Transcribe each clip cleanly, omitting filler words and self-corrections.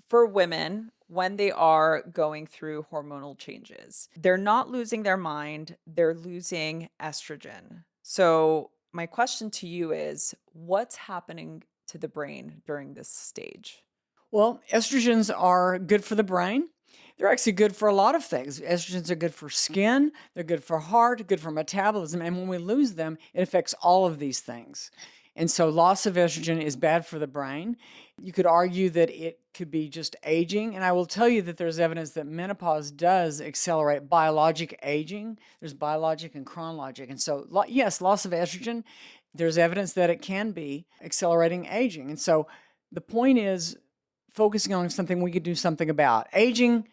for women when they are going through hormonal changes. They're not losing their mind, they're losing estrogen. So, my question to you is what's happening to the brain during this stage? Well, estrogens are good for the brain. They're actually good for a lot of things. Estrogens are good for skin, they're good for heart, good for metabolism. And when we lose them, it affects all of these things. And so, loss of estrogen is bad for the brain. You could argue that it could be just aging. And I will tell you that there's evidence that menopause does accelerate biologic aging. There's biologic and chronologic. And so, yes, loss of estrogen, there's evidence that it can be accelerating aging. And so, the point is, focusing on something we could do something about. Aging,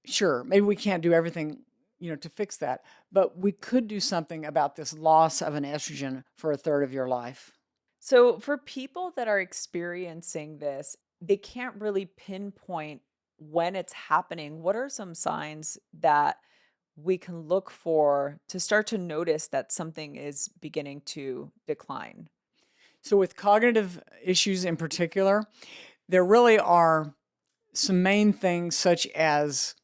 sure, maybe we can't do everything, to fix that, but we could do something about this loss of an estrogen for a third of your life. So, for people that are experiencing this, they can't really pinpoint when it's happening. What are some signs that we can look for to start to notice that something is beginning to decline? So, with cognitive issues in particular, there really are some main things such as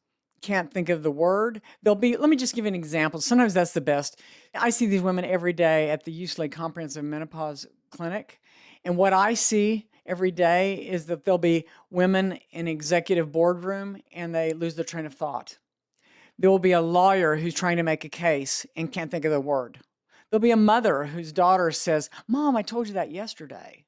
can't think of the word. Let me just give you an example. Sometimes that's the best. I see these women every day at the UCLA Comprehensive Menopause Clinic. And what I see every day is that there'll be women in executive boardroom and they lose their train of thought. There will be a lawyer who's trying to make a case and can't think of the word. There'll be a mother whose daughter says, "Mom, I told you that yesterday."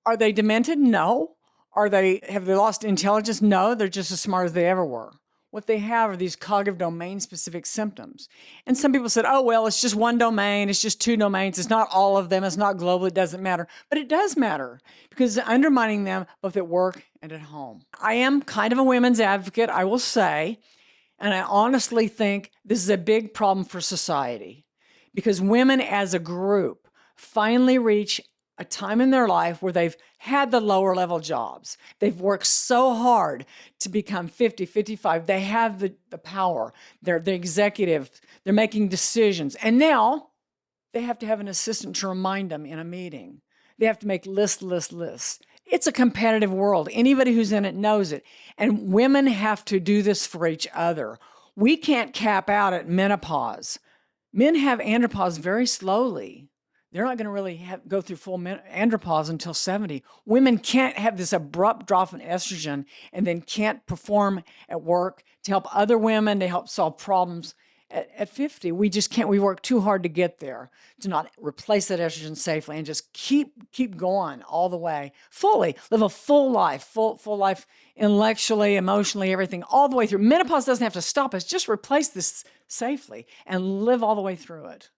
Are they demented? No. Have they lost intelligence? No, they're just as smart as they ever were. What they have are these cognitive domain specific symptoms. And some people said, "Oh, well, it's just one domain, it's just two domains, it's not all of them, it's not global, it doesn't matter." But it does matter because it's undermining them both at work and at home. I am kind of a women's advocate, I will say, and I honestly think this is a big problem for society because women as a group finally reach a time in their life where they've had the lower level jobs. They've worked so hard to become 50, 55. They have the power. They're the executive. They're making decisions. And now they have to have an assistant to remind them in a meeting. They have to make lists. It's a competitive world. Anybody who's in it knows it. And women have to do this for each other. We can't cap out at menopause. Men have andropause very slowly. They're not going to really go through full andropause until 70. Women can't have this abrupt drop in estrogen and then can't perform at work to help other women, to help solve problems at 50. We just can't. We work too hard to get there, to not replace that estrogen safely and just keep going all the way, fully live a full life, full life intellectually, emotionally, everything, all the way through. Menopause doesn't have to stop us. Just replace this safely and live all the way through it.